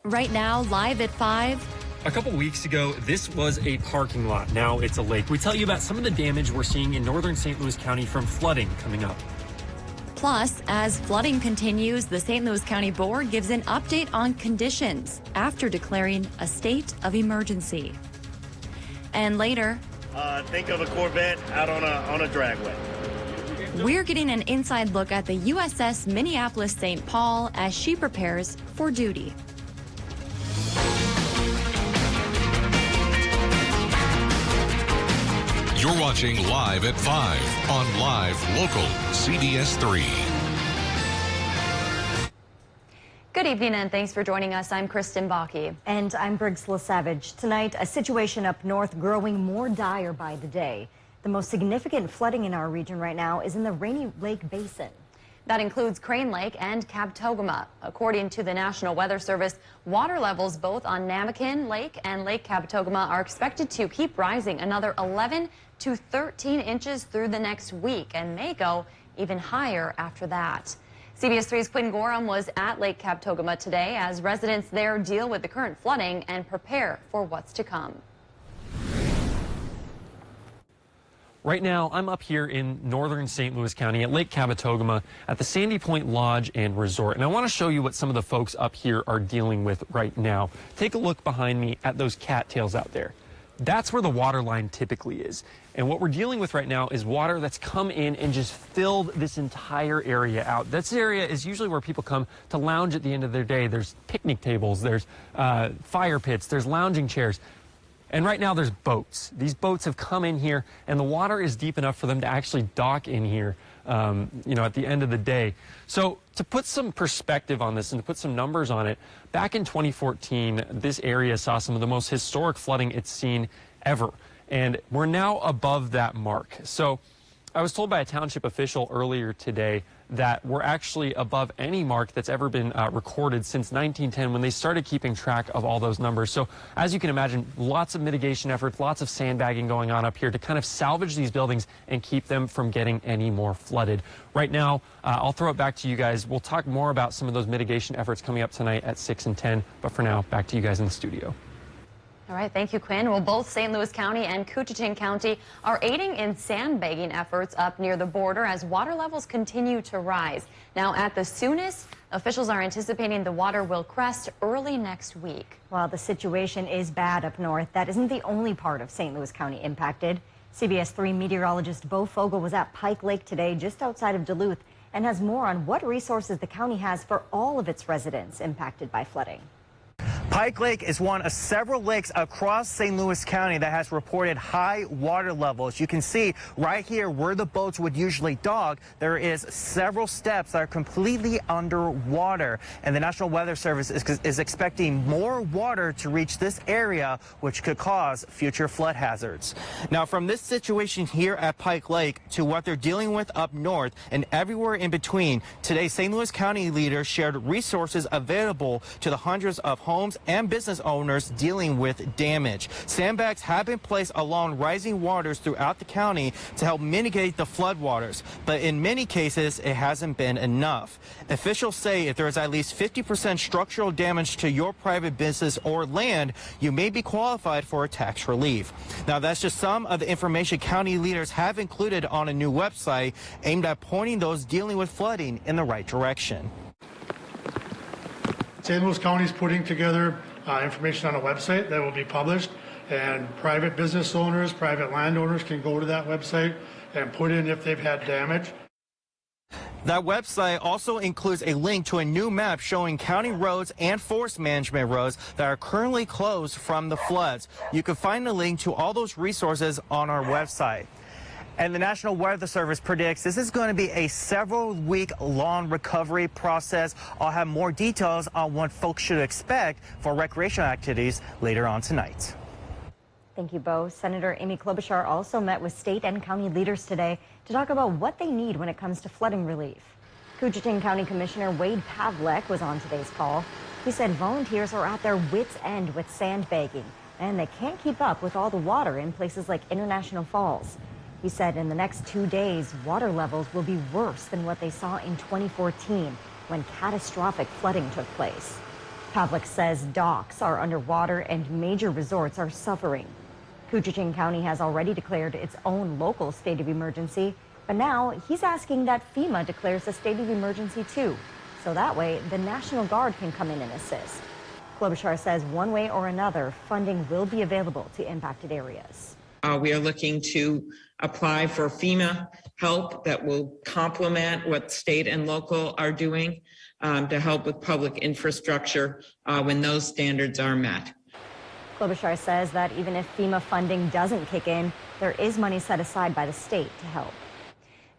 Right now, live at 5. A couple weeks ago, this was a parking lot. Now it's a lake. We tell you about some of the damage we're seeing in northern St. Louis County from flooding coming up. Plus, as flooding continues, the St. Louis County Board gives an update on conditions after declaring a state of emergency. And later, think of a Corvette out on a dragway. We're getting an inside look at the USS Minneapolis St. Paul as she prepares for duty. You're watching Live at 5 on Live Local CBS 3. Good evening and thanks for joining us. I'm Kristen Bakke. And I'm Briggs LaSavage. Tonight, a situation up north growing more dire by the day. The most significant flooding in our region right now is in the Rainy Lake Basin. That includes Crane Lake and Kabetogama. According to the National Weather Service, water levels both on Namakin Lake and Lake Kabetogama are expected to keep rising another 11 to 13 inches through the next week and may go even higher after that. CBS 3's Quinn Gorham was at Lake Kabetogama today as residents there deal with the current flooding and prepare for what's to come. Right now, I'm up here in northern St. Louis County at Lake Kabetogama at the Sandy Point Lodge and Resort. And I want to show you what some of the folks up here are dealing with right now. Take a look behind me at those cattails out there. That's where the water line typically is. And what we're dealing with right now is water that's come in and just filled this entire area out. This area is usually where people come to lounge at the end of their day. There's picnic tables, there's fire pits, there's lounging chairs. And right now there's boats. These boats have come in here and the water is deep enough for them to actually dock in here, at the end of the day. So to put some perspective on this and to put some numbers on it, back in 2014, this area saw some of the most historic flooding it's seen ever. And we're now above that mark. So I was told by a township official earlier today that we're actually above any mark that's ever been recorded since 1910 when they started keeping track of all those numbers. So as you can imagine, lots of mitigation efforts, lots of sandbagging going on up here to kind of salvage these buildings and keep them from getting any more flooded. Right now, I'll throw it back to you guys. We'll talk more about some of those mitigation efforts coming up tonight at 6 and 10. But for now, back to you guys in the studio. All right, thank you, Quinn. Well, both St. Louis County and Coochin County are aiding in sandbagging efforts up near the border as water levels continue to rise. Now, at the soonest, officials are anticipating the water will crest early next week. While the situation is bad up north, that isn't the only part of St. Louis County impacted. CBS 3 meteorologist Bo Fogel was at Pike Lake today, just outside of Duluth, and has more on what resources the county has for all of its residents impacted by flooding. Pike Lake is one of several lakes across St. Louis County that has reported high water levels. You can see right here where the boats would usually dock, there is several steps that are completely underwater. And the National Weather Service is expecting more water to reach this area, which could cause future flood hazards. Now, from this situation here at Pike Lake to what they're dealing with up north and everywhere in between, today St. Louis County leaders shared resources available to the hundreds of homes and business owners dealing with damage. Sandbags have been placed along rising waters throughout the county to help mitigate the floodwaters, but in many cases it hasn't been enough. Officials say if there is at least 50% structural damage to your private business or land, you may be qualified for a tax relief. Now, that's just some of the information county leaders have included on a new website aimed at pointing those dealing with flooding in the right direction. St. Louis County is putting together information on a website that will be published, and private business owners, private landowners can go to that website and put in if they've had damage. That website also includes a link to a new map showing county roads and forest management roads that are currently closed from the floods. You can find the link to all those resources on our website. And the National Weather Service predicts this is going to be a several-week-long recovery process. I'll have more details on what folks should expect for recreational activities later on tonight. Thank you, Bo. Senator Amy Klobuchar also met with state and county leaders today to talk about what they need when it comes to flooding relief. Coochin County Commissioner Wade Pavlek was on today's call. He said volunteers are at their wits' end with sandbagging, and they can't keep up with all the water in places like International Falls. He said in the next 2 days, water levels will be worse than what they saw in 2014 when catastrophic flooding took place. Pavlik says docks are underwater and major resorts are suffering. Coochin County has already declared its own local state of emergency, but now he's asking that FEMA declares a state of emergency too, so that way the National Guard can come in and assist. Klobuchar says one way or another, funding will be available to impacted areas. We are looking to apply for FEMA help that will complement what state and local are doing to help with public infrastructure when those standards are met. Klobuchar says that even if FEMA funding doesn't kick in, there is money set aside by the state to help.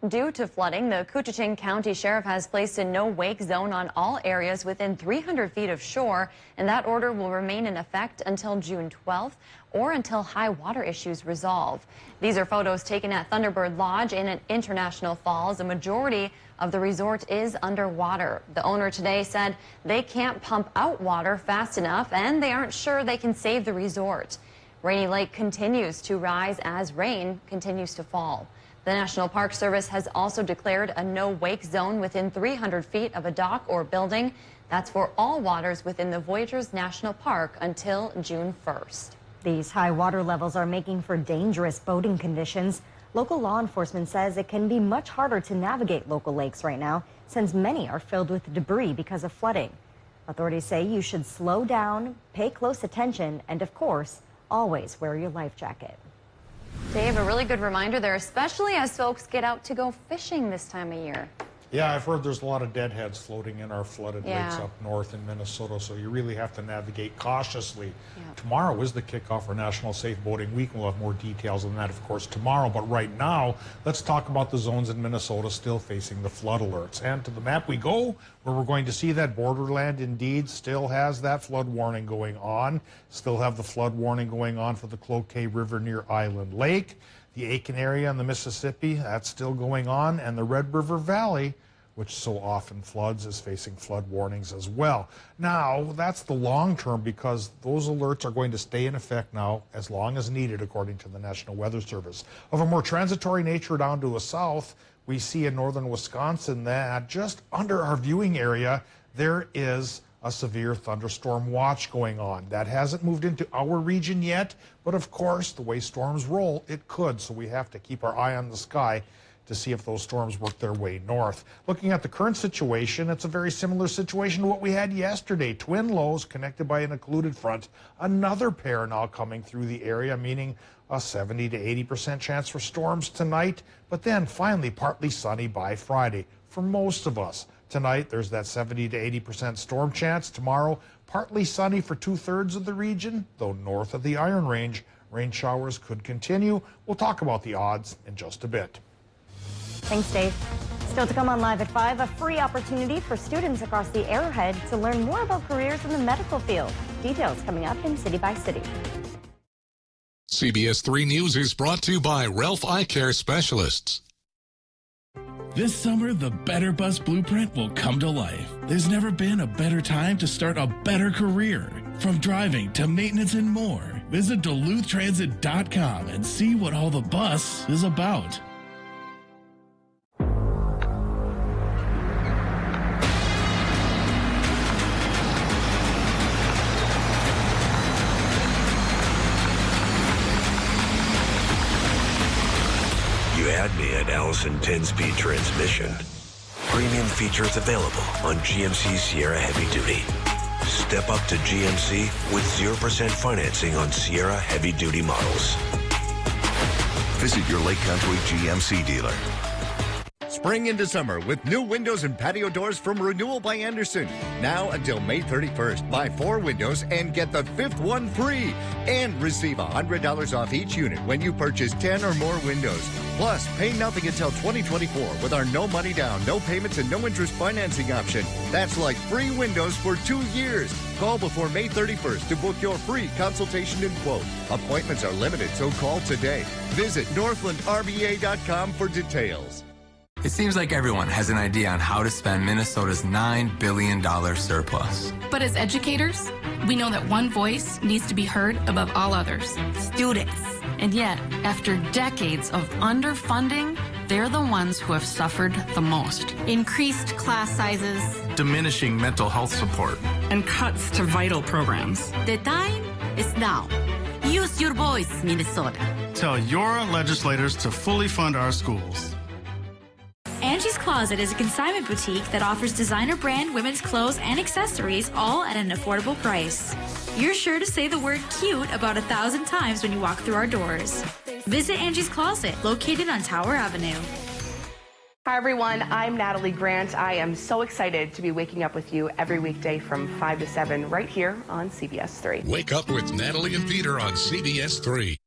Due to flooding, the Coochin County Sheriff has placed a no-wake zone on all areas within 300 feet of shore, and that order will remain in effect until June 12th or until high water issues resolve. These are photos taken at Thunderbird Lodge in International Falls. A majority of the resort is underwater. The owner today said they can't pump out water fast enough, and they aren't sure they can save the resort. Rainy Lake continues to rise as rain continues to fall. The National Park Service has also declared a no-wake zone within 300 feet of a dock or building. That's for all waters within the Voyageurs National Park until June 1st. These high water levels are making for dangerous boating conditions. Local law enforcement says it can be much harder to navigate local lakes right now, since many are filled with debris because of flooding. Authorities say you should slow down, pay close attention, and of course, always wear your life jacket. Dave, a really good reminder there, especially as folks get out to go fishing this time of year. Yeah, I've heard there's a lot of deadheads floating in our flooded lakes up north in Minnesota, so you really have to navigate cautiously. Tomorrow is the kickoff for National Safe Boating Week. We'll have more details on that, of course, tomorrow. But right now, let's talk about the zones in Minnesota still facing the flood alerts. And to the map we go, where we're going to see that borderland indeed still has that flood warning going on. Still have the flood warning going on for the Cloquet River near Island Lake. The Aiken area in the Mississippi, that's still going on, and the Red River Valley, which so often floods, is facing flood warnings as well. Now, that's the long term because those alerts are going to stay in effect now as long as needed, according to the National Weather Service. Of a more transitory nature down to the south, we see in northern Wisconsin that just under our viewing area, there is a severe thunderstorm watch going on. That hasn't moved into our region yet, but of course, the way storms roll, it could. So we have to keep our eye on the sky to see if those storms work their way north. Looking at the current situation, it's a very similar situation to what we had yesterday. Twin lows connected by an occluded front. Another pair now coming through the area, meaning a 70 to 80% chance for storms tonight, but then finally partly sunny by Friday for most of us. Tonight, there's that 70 to 80% storm chance. Tomorrow, partly sunny for 2/3 of the region, though north of the Iron Range, rain showers could continue. We'll talk about the odds in just a bit. Thanks, Dave. Still to come on Live at 5, a free opportunity for students across the Arrowhead to learn more about careers in the medical field. Details coming up in City by City. CBS 3 News is brought to you by Ralph Eye Care Specialists. This summer, the Better Bus Blueprint will come to life. There's never been a better time to start a better career. From driving to maintenance and more, visit DuluthTransit.com and see what all the bus is about. You had me at Allison 10-speed transmission. Premium features available on GMC Sierra Heavy Duty. Step up to GMC with 0% financing on Sierra Heavy Duty models. Visit your Lake Country GMC dealer. Spring into summer with new windows and patio doors from Renewal by Anderson. Now until May 31st, buy 4 windows and get the 5th one free. And receive $100 off each unit when you purchase 10 or more windows. Plus, pay nothing until 2024 with our no money down, no payments, and no interest financing option. That's like free windows for 2 years. Call before May 31st to book your free consultation and quote. Appointments are limited, so call today. Visit NorthlandRBA.com for details. It seems like everyone has an idea on how to spend Minnesota's $9 billion surplus. But as educators, we know that one voice needs to be heard above all others: students. And yet, after decades of underfunding, they're the ones who have suffered the most. Increased class sizes, diminishing mental health support, and cuts to vital programs. The time is now. Use your voice, Minnesota. Tell your legislators to fully fund our schools. Angie's Closet is a consignment boutique that offers designer brand women's clothes and accessories all at an affordable price. You're sure to say the word cute about 1,000 times when you walk through our doors. Visit Angie's Closet, located on Tower Avenue. Hi everyone, I'm Natalie Grant. I am so excited to be waking up with you every weekday from 5 to 7 right here on CBS 3. Wake up with Natalie and Peter on CBS 3.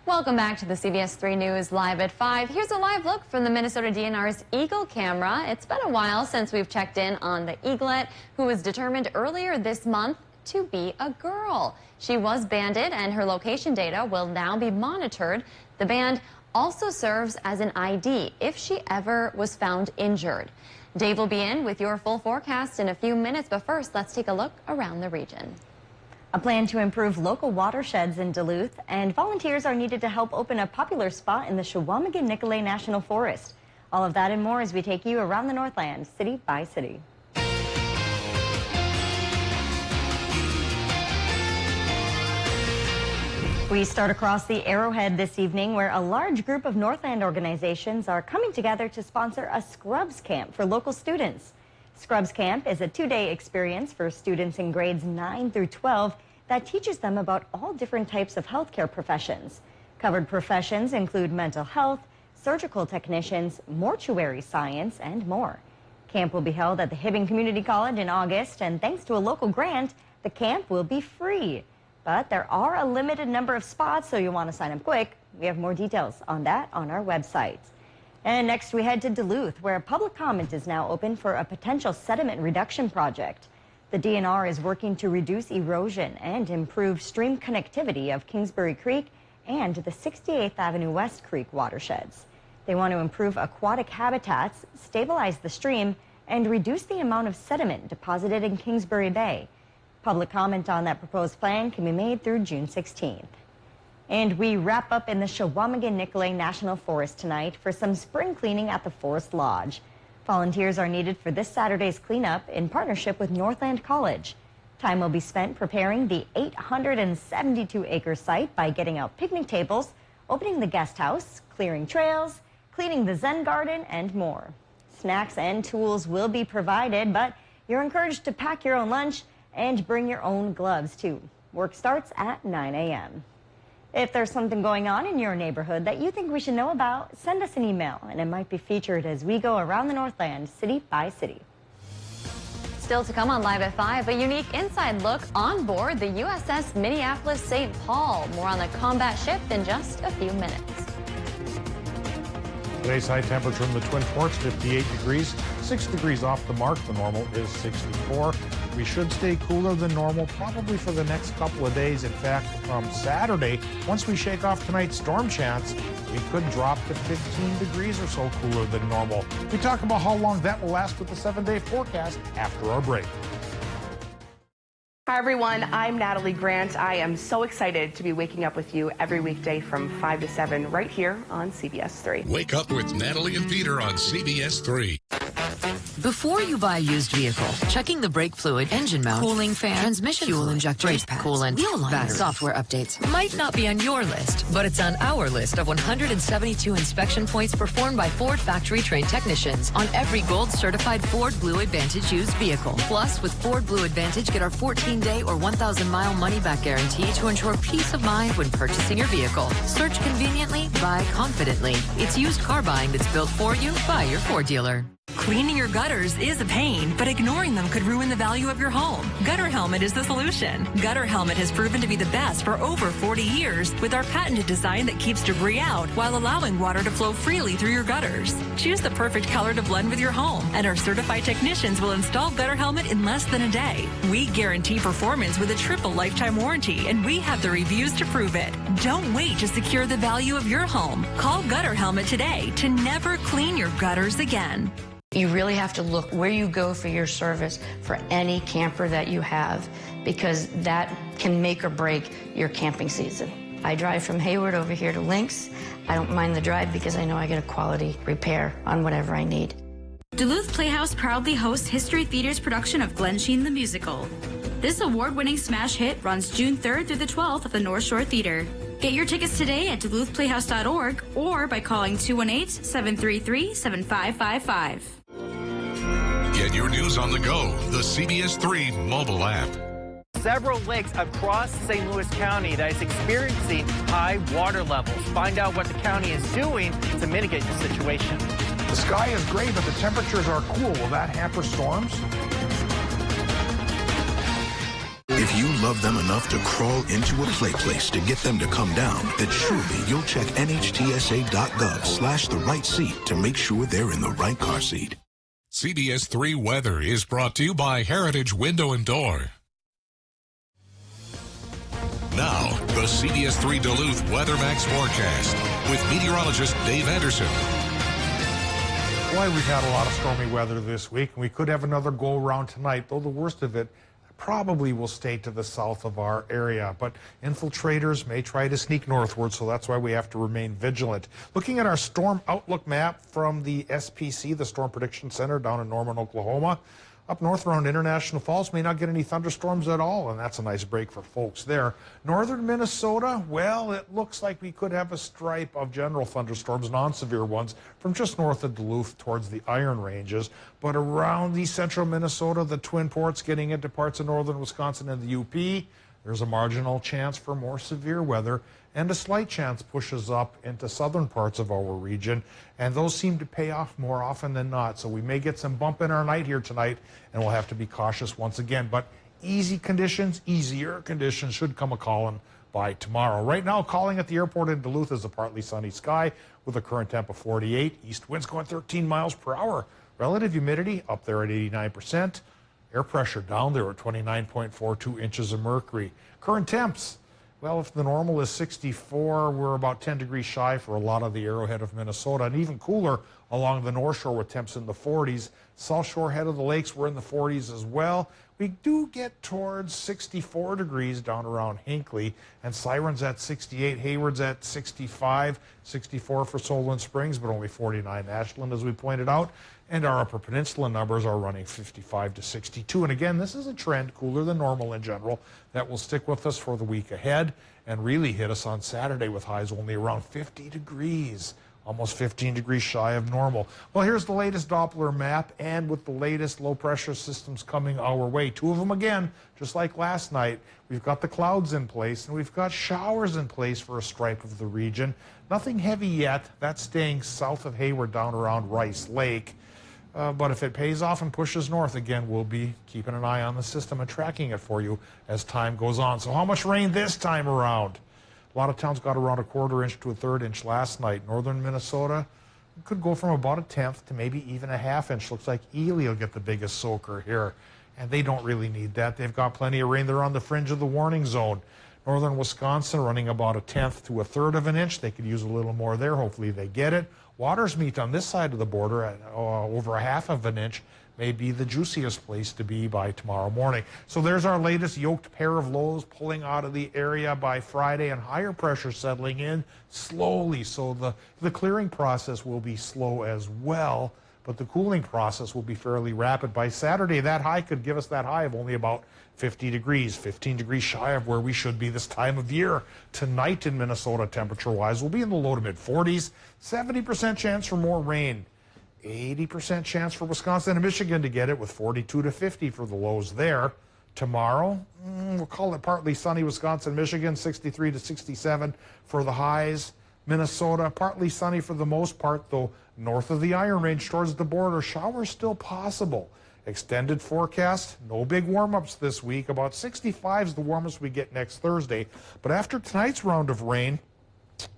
Welcome back to the CBS 3 News Live at 5. Here's a live look from the Minnesota DNR's Eagle camera. It's been a while since we've checked in on the eaglet, who was determined earlier this month to be a girl. She was banded and her location data will now be monitored. The band also serves as an ID if she ever was found injured. Dave will be in with your full forecast in a few minutes, but first let's take a look around the region. A plan to improve local watersheds in Duluth, and volunteers are needed to help open a popular spot in the Chequamegon-Nicolet National Forest. All of that and more as we take you around the Northland, city by city. We start across the Arrowhead this evening, where a large group of Northland organizations are coming together to sponsor a Scrubs Camp for local students. Scrubs Camp is a 2-day experience for students in grades 9 through 12 that teaches them about all different types of healthcare professions. Covered professions include mental health, surgical technicians, mortuary science, and more. Camp will be held at the Hibbing Community College in August, and thanks to a local grant, the camp will be free. But there are a limited number of spots, so you'll want to sign up quick. We have more details on that on our website. And next we head to Duluth, where public comment is now open for a potential sediment reduction project. The DNR is working to reduce erosion and improve stream connectivity of Kingsbury Creek and the 68th Avenue West Creek watersheds. They want to improve aquatic habitats, stabilize the stream, and reduce the amount of sediment deposited in Kingsbury Bay. Public comment on that proposed plan can be made through June 16th. And we wrap up in the Chequamegon-Nicolet National Forest tonight for some spring cleaning at the Forest Lodge. Volunteers are needed for this Saturday's cleanup in partnership with Northland College. Time will be spent preparing the 872-acre site by getting out picnic tables, opening the guest house, clearing trails, cleaning the Zen garden, and more. Snacks and tools will be provided, but you're encouraged to pack your own lunch and bring your own gloves, too. Work starts at 9 a.m. If there's something going on in your neighborhood that you think we should know about, send us an email, and it might be featured as we go around the Northland, city by city. Still to come on Live at 5, a unique inside look on board the USS Minneapolis-St. Paul. More on the combat ship in just a few minutes. Today's high temperature in the Twin Forks, 58 degrees, 6 degrees off the mark. The normal is 64. We should stay cooler than normal probably for the next couple of days. In fact, from Saturday, once we shake off tonight's storm chance, we could drop to 15 degrees or so cooler than normal. We talk about how long that will last with the 7-day forecast after our break. Hi everyone, I'm Natalie Grant. I am so excited to be waking up with you every weekday from 5 to 7 right here on CBS 3. Wake up with Natalie and Peter on CBS 3. Before you buy a used vehicle, checking the brake fluid, engine mount, cooling fan, transmission fuel injector, brake pads, coolant, wheel liner, software updates might not be on your list, but it's on our list of 172 inspection points performed by Ford factory-trained technicians on every gold-certified Ford Blue Advantage used vehicle. Plus, with Ford Blue Advantage, get our 14-day or 1,000-mile money-back guarantee to ensure peace of mind when purchasing your vehicle. Search conveniently, buy confidently. It's used car buying that's built for you by your Ford dealer. Cleaning your gutters is a pain, but ignoring them could ruin the value of your home. Gutter Helmet is the solution. Gutter Helmet has proven to be the best for over 40 years with our patented design that keeps debris out while allowing water to flow freely through your gutters. Choose the perfect color to blend with your home, and our certified technicians will install Gutter Helmet in less than a day. We guarantee performance with a triple lifetime warranty, and we have the reviews to prove it. Don't wait to secure the value of your home. Call Gutter Helmet today to never clean your gutters again. You really have to look where you go for your service for any camper that you have, because that can make or break your camping season. I drive from Hayward over here to Lynx. I don't mind the drive because I know I get a quality repair on whatever I need. Duluth Playhouse proudly hosts History Theater's production of Glen Sheen the Musical. This award-winning smash hit runs June 3rd through the 12th at the North Shore Theater. Get your tickets today at duluthplayhouse.org or by calling 218-733-7555. Get your news on the go. The CBS 3 mobile app. Several lakes across St. Louis County that is experiencing high water levels. Find out what the county is doing to mitigate the situation. The sky is gray, but the temperatures are cool. Will that hamper storms? If you love them enough to crawl into a play place to get them to come down, then surely you'll check nhtsa.gov/the right seat to make sure they're in the right car seat. CBS 3 weather is brought to you by Heritage Window and Door. Now, the CBS 3 Duluth Weather Max forecast with meteorologist Dave Anderson. Boy, we've had a lot of stormy weather this week, and we could have another go-around tonight, though the worst of it probably will stay to the south of our area. But infiltrators may try to sneak northward, so that's why we have to remain vigilant. Looking at our storm outlook map from the SPC, the Storm Prediction Center down in Norman, Oklahoma, up north around International Falls may not get any thunderstorms at all, and that's a nice break for folks there. Northern Minnesota, well, it looks like we could have a stripe of general thunderstorms, non-severe ones, from just north of Duluth towards the Iron Ranges. But around the central Minnesota, the Twin Ports, getting into parts of northern Wisconsin and the UP, there's a marginal chance for more severe weather, and a slight chance pushes up into southern parts of our region, and those seem to pay off more often than not. So we may get some bump in our night here tonight, and we'll have to be cautious once again. But easier conditions should come a-calling by tomorrow. Right now, calling at the airport in Duluth is a partly sunny sky with a current temp of 48. East winds going 13 miles per hour. Relative humidity up there at 89%. Air pressure down there at 29.42 inches of mercury. Current temps, well, if the normal is 64, we're about 10 degrees shy for a lot of the Arrowhead of Minnesota, and even cooler along the North Shore with temps in the 40s. South Shore, head of the lakes, we're in the 40s as well. We do get towards 64 degrees down around Hinckley, and Siren's at 68, Hayward's at 65, 64 for Solon Springs, but only 49 Ashland, as we pointed out. And our Upper Peninsula numbers are running 55 to 62. And again, this is a trend, cooler than normal in general, that will stick with us for the week ahead and really hit us on Saturday with highs only around 50 degrees, almost 15 degrees shy of normal. Well, here's the latest Doppler map, and with the latest low-pressure systems coming our way. Two of them again, just like last night. We've got the clouds in place, and we've got showers in place for a stripe of the region. Nothing heavy yet. That's staying south of Hayward down around Rice Lake. But if it pays off and pushes north, again, we'll be keeping an eye on the system and tracking it for you as time goes on. So how much rain this time around? A lot of towns got around a quarter inch to a third inch last night. Northern Minnesota could go from about a tenth to maybe even a half inch. Looks like Ely will get the biggest soaker here. And they don't really need that. They've got plenty of rain. They're on the fringe of the warning zone. Northern Wisconsin running about a tenth to a third of an inch. They could use a little more there. Hopefully they get it. Waters meet on this side of the border at over a half of an inch. May be the juiciest place to be by tomorrow morning. So there's our latest yoked pair of lows pulling out of the area by Friday, and higher pressure settling in slowly. So the clearing process will be slow as well, but the cooling process will be fairly rapid. By Saturday, that high could give us that high of only about 50 degrees, 15 degrees shy of where we should be this time of year. Tonight in Minnesota, temperature-wise, we'll be in the low to mid-40s, 70% chance for more rain, 80% chance for Wisconsin and Michigan to get it, with 42 to 50 for the lows there. Tomorrow, we'll call it partly sunny, Wisconsin, Michigan, 63 to 67 for the highs. Minnesota, partly sunny for the most part, though north of the Iron Range towards the border, showers still possible. Extended forecast, no big warm-ups this week. About 65 is the warmest we get next Thursday. But after tonight's round of rain,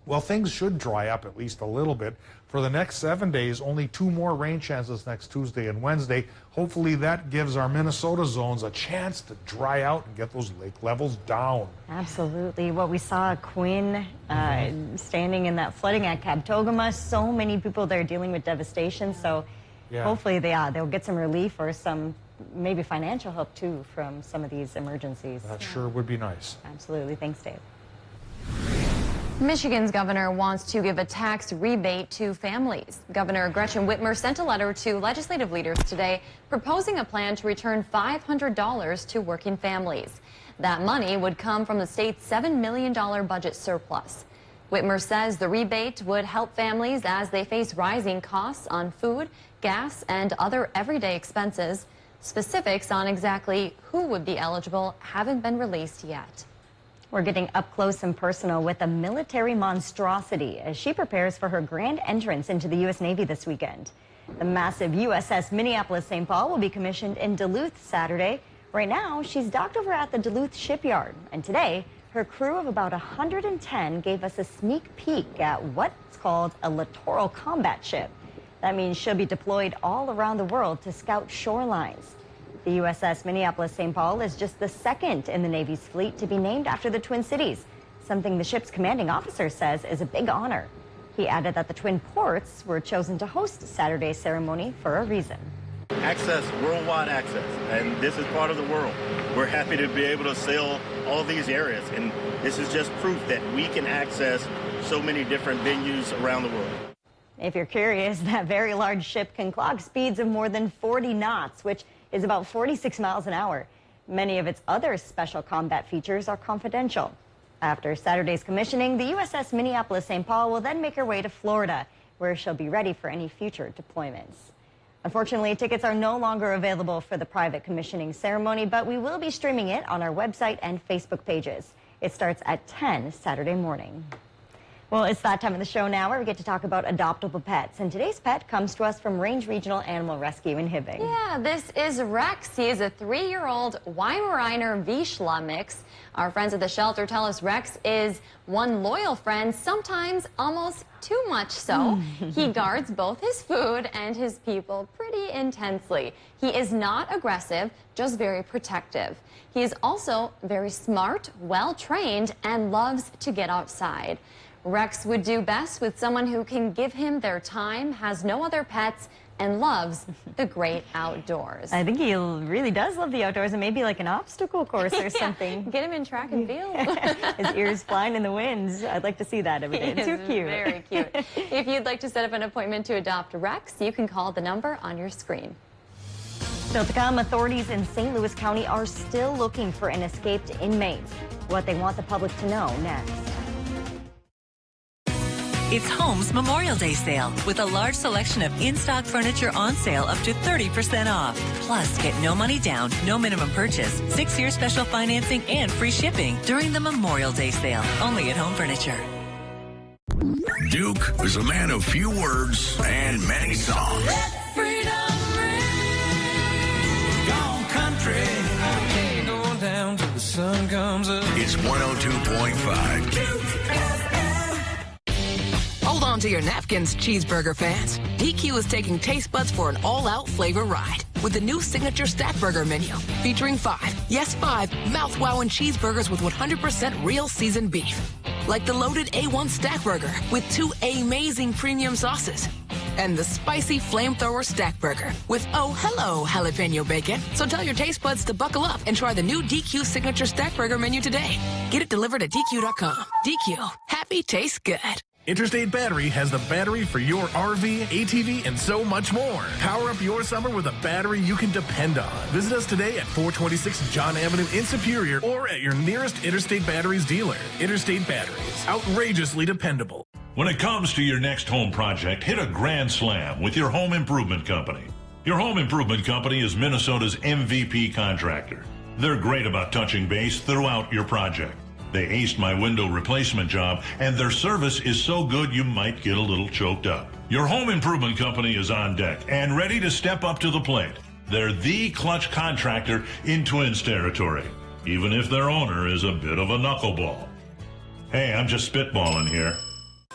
well, things should dry up at least a little bit. For the next 7 days, only 2 more rain chances next Tuesday and Wednesday. Hopefully that gives our Minnesota zones a chance to dry out and get those lake levels down. Absolutely. What we saw, Quinn standing in that flooding at Kabtogama, so many people there dealing with devastation. So hopefully they'll get some relief or some maybe financial help too from some of these emergencies. That sure would be nice. Absolutely. Thanks, Dave. Michigan's governor wants to give a tax rebate to families. Governor Gretchen Whitmer sent a letter to legislative leaders today proposing a plan to return $500 to working families. That money would come from the state's $7 million budget surplus. Whitmer says the rebate would help families as they face rising costs on food, gas, and other everyday expenses. Specifics on exactly who would be eligible haven't been released yet. We're getting up close and personal with a military monstrosity as she prepares for her grand entrance into the U.S. Navy this weekend. The massive USS Minneapolis-St. Paul will be commissioned in Duluth Saturday. Right now, she's docked over at the Duluth shipyard. And today, her crew of about 110 gave us a sneak peek at what's called a littoral combat ship. That means she'll be deployed all around the world to scout shorelines. The USS Minneapolis-St. Paul is just the second in the Navy's fleet to be named after the Twin Cities, something the ship's commanding officer says is a big honor. He added that the Twin Ports were chosen to host Saturday's ceremony for a reason. Access, worldwide access, and this is part of the world. We're happy to be able to sail all these areas, and this is just proof that we can access so many different venues around the world. If you're curious, that very large ship can clock speeds of more than 40 knots, which is about 46 miles an hour. Many of its other special combat features are confidential. After Saturday's commissioning, the USS Minneapolis-St. Paul will then make her way to Florida, where she'll be ready for any future deployments. Unfortunately, tickets are no longer available for the private commissioning ceremony, but we will be streaming it on our website and Facebook pages. It starts at 10 Saturday morning. Well, it's that time of the show now where we get to talk about adoptable pets. And today's pet comes to us from Range Regional Animal Rescue in Hibbing. Yeah, this is Rex. He is a 3-year-old Weimaraner Vizsla mix. Our friends at the shelter tell us Rex is one loyal friend, sometimes almost too much so. He guards both his food and his people pretty intensely. He is not aggressive, just very protective. He is also very smart, well-trained, and loves to get outside. Rex would do best with someone who can give him their time, has no other pets, and loves the great outdoors. I think he really does love the outdoors, and maybe like an obstacle course or something. Get him in track and field. His ears flying in the winds. I'd like to see that every day. Too cute. Very cute. If you'd like to set up an appointment to adopt Rex, you can call the number on your screen. Still to come, authorities in St. Louis County are still looking for an escaped inmate. What they want the public to know next. It's Home's Memorial Day sale with a large selection of in-stock furniture on sale up to 30% off. Plus, get no money down, no minimum purchase, 6-year special financing, and free shipping during the Memorial Day sale. Only at Home Furniture. Duke is a man of few words and many songs. Going down till the sun comes up. It's 102.5 Duke. Hold on to your napkins, cheeseburger fans. DQ is taking taste buds for an all-out flavor ride with the new signature stack burger menu featuring 5 mouth-wowing cheeseburgers with 100% real seasoned beef. Like the loaded A1 stack burger with 2 amazing premium sauces. And the spicy flamethrower stack burger with hello jalapeno bacon. So tell your taste buds to buckle up and try the new DQ signature stack burger menu today. Get it delivered at DQ.com. DQ. Happy tastes good. Interstate Battery has the battery for your RV, ATV, and so much more. Power up your summer with a battery you can depend on. Visit us today at 426 John Avenue in Superior or at your nearest Interstate Batteries dealer. Interstate Batteries. Outrageously dependable. When it comes to your next home project, hit a grand slam with your home improvement company. Your home improvement company is Minnesota's MVP contractor. They're great about touching base throughout your project. They aced my window replacement job, and their service is so good you might get a little choked up. Your home improvement company is on deck and ready to step up to the plate. They're the clutch contractor in Twins territory, even if their owner is a bit of a knuckleball. Hey, I'm just spitballing here.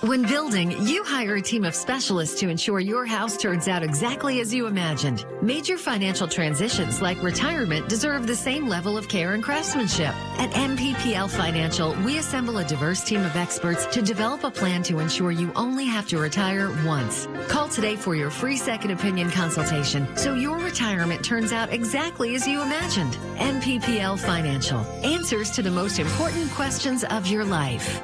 When building, you hire a team of specialists to ensure your house turns out exactly as you imagined. Major financial transitions like retirement deserve the same level of care and craftsmanship. At MPPL Financial, we assemble a diverse team of experts to develop a plan to ensure you only have to retire once. Call today for your free second opinion consultation so your retirement turns out exactly as you imagined. MPPL Financial. Answers to the most important questions of your life.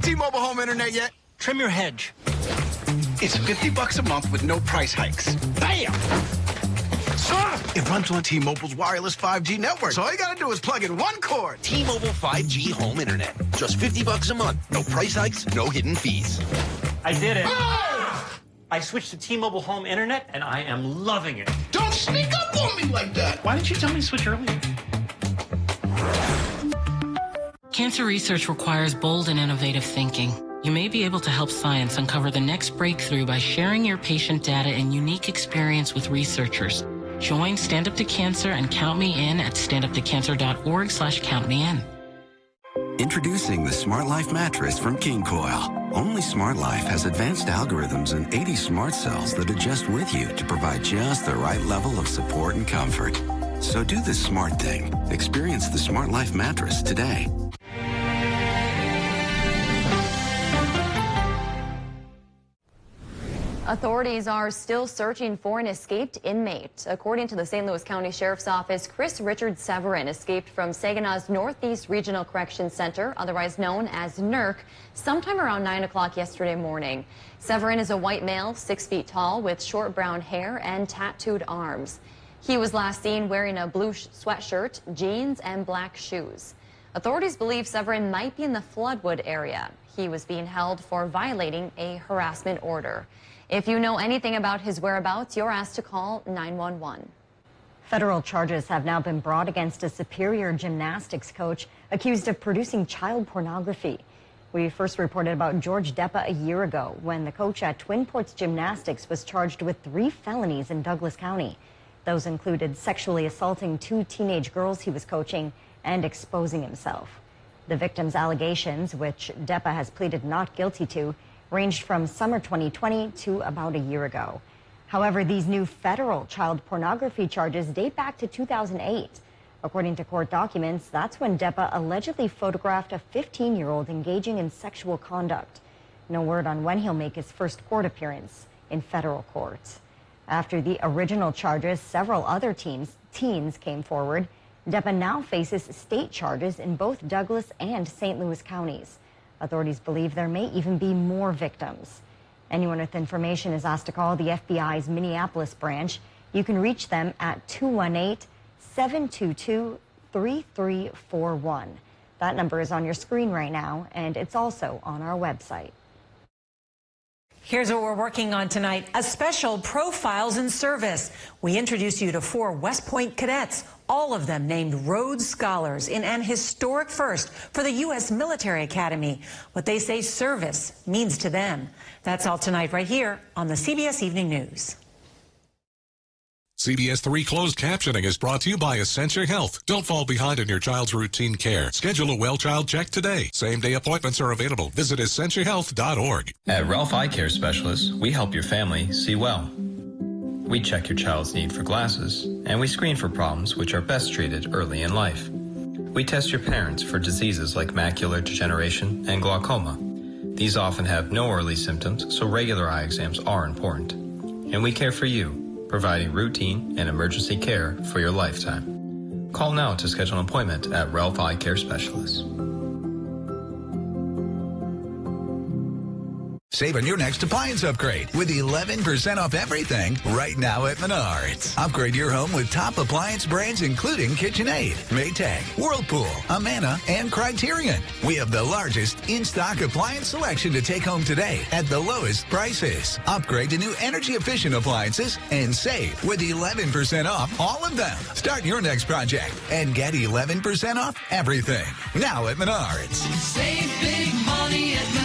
T-Mobile home internet yet? Trim your hedge. It's $50 a month with no price hikes. Bam! It runs on T-Mobile's wireless 5G network. So all you gotta do is plug in one cord. T-Mobile 5G home internet. Just $50 a month. No price hikes, no hidden fees. I did it. Oh! I switched to T-Mobile home internet, and I am loving it. Don't sneak up on me like that. Why didn't you tell me to switch earlier? Cancer research requires bold and innovative thinking. You may be able to help science uncover the next breakthrough by sharing your patient data and unique experience with researchers. Join Stand Up to Cancer and count me in at standuptocancer.org/countmein. Introducing the Smart Life mattress from King Coil. Only Smart Life has advanced algorithms and 80 smart cells that adjust with you to provide just the right level of support and comfort. So do the smart thing. Experience the Smart Life mattress today. Authorities are still searching for an escaped inmate. According to the St. Louis County Sheriff's Office, Chris Richard Severin escaped from Saginaw's Northeast Regional Correction Center, otherwise known as NERC, sometime around 9 o'clock yesterday morning. Severin is a white male, 6 feet tall, with short brown hair and tattooed arms. He was last seen wearing a blue sweatshirt, jeans, and black shoes. Authorities believe Severin might be in the Floodwood area. He was being held for violating a harassment order. If you know anything about his whereabouts, you're asked to call 911. Federal charges have now been brought against a Superior gymnastics coach accused of producing child pornography. We first reported about George Deppa a year ago when the coach at Twin Ports Gymnastics was charged with 3 felonies in Douglas County. Those included sexually assaulting 2 teenage girls he was coaching and exposing himself. The victim's allegations, which Deppa has pleaded not guilty to, ranged from summer 2020 to about a year ago. However, these new federal child pornography charges date back to 2008. According to court documents, that's when Deppa allegedly photographed a 15-year-old engaging in sexual conduct. No word on when he'll make his first court appearance in federal court. After the original charges, several other teens came forward. Deppa now faces state charges in both Douglas and St. Louis counties. Authorities believe there may even be more victims. Anyone with information is asked to call the FBI's Minneapolis branch. You can reach them at 218-722-3341. That number is on your screen right now, and it's also on our website. Here's what we're working on tonight, a special Profiles in Service. We introduce you to 4 West Point cadets, all of them named Rhodes Scholars in an historic first for the U.S. Military Academy. What they say service means to them. That's all tonight right here on the CBS Evening News. CBS 3 closed captioning is brought to you by Essentia Health. Don't fall behind in your child's routine care. Schedule a well child check today. Same-day appointments are available. Visit EssentiaHealth.org. At Ralph Eye Care Specialists, we help your family see well. We check your child's need for glasses, and we screen for problems which are best treated early in life. We test your parents for diseases like macular degeneration and glaucoma. These often have no early symptoms, so regular eye exams are important. And we care for you, providing routine and emergency care for your lifetime. Call now to schedule an appointment at Ralph Eye Care Specialists. Save on your next appliance upgrade with 11% off everything right now at Menards. Upgrade your home with top appliance brands including KitchenAid, Maytag, Whirlpool, Amana, and Criterion. We have the largest in-stock appliance selection to take home today at the lowest prices. Upgrade to new energy-efficient appliances and save with 11% off all of them. Start your next project and get 11% off everything now at Menards. Save big money at Menards.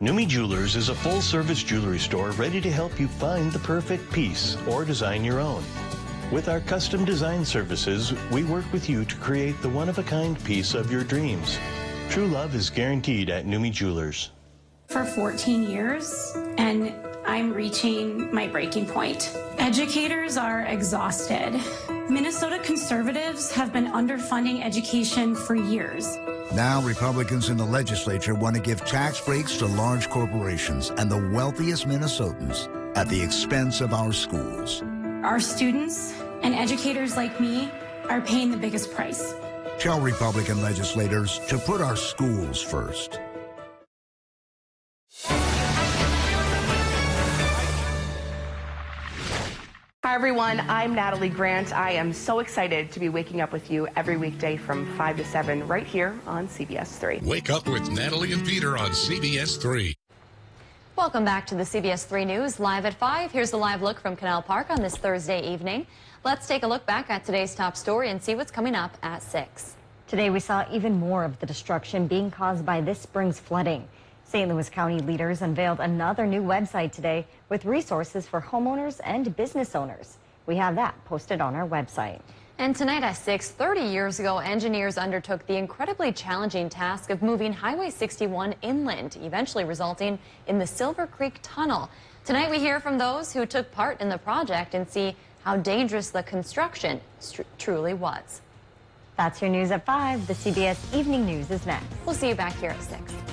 Numi Jewelers is a full-service jewelry store ready to help you find the perfect piece or design your own. With our custom design services, we work with you to create the one-of-a-kind piece of your dreams. True love is guaranteed at Numi Jewelers. For 14 years, and I'm reaching my breaking point. Educators are exhausted. Minnesota conservatives have been underfunding education for years. Now Republicans in the legislature want to give tax breaks to large corporations and the wealthiest Minnesotans at the expense of our schools. Our students and educators like me are paying the biggest price. Tell Republican legislators to put our schools first. Hi, everyone. I'm Natalie Grant. I am so excited to be waking up with you every weekday from 5 to 7 right here on CBS 3. Wake up with Natalie and Peter on CBS 3. Welcome back to the CBS 3 News Live at 5. Here's the live look from Canal Park on this Thursday evening. Let's take a look back at today's top story and see what's coming up at 6. Today we saw even more of the destruction being caused by this spring's flooding. St. Louis County leaders unveiled another new website today with resources for homeowners and business owners. We have that posted on our website. And tonight at 6, 30 years ago, engineers undertook the incredibly challenging task of moving Highway 61 inland, eventually resulting in the Silver Creek Tunnel. Tonight we hear from those who took part in the project and see how dangerous the construction truly was. That's your news at 5. The CBS Evening News is next. We'll see you back here at 6.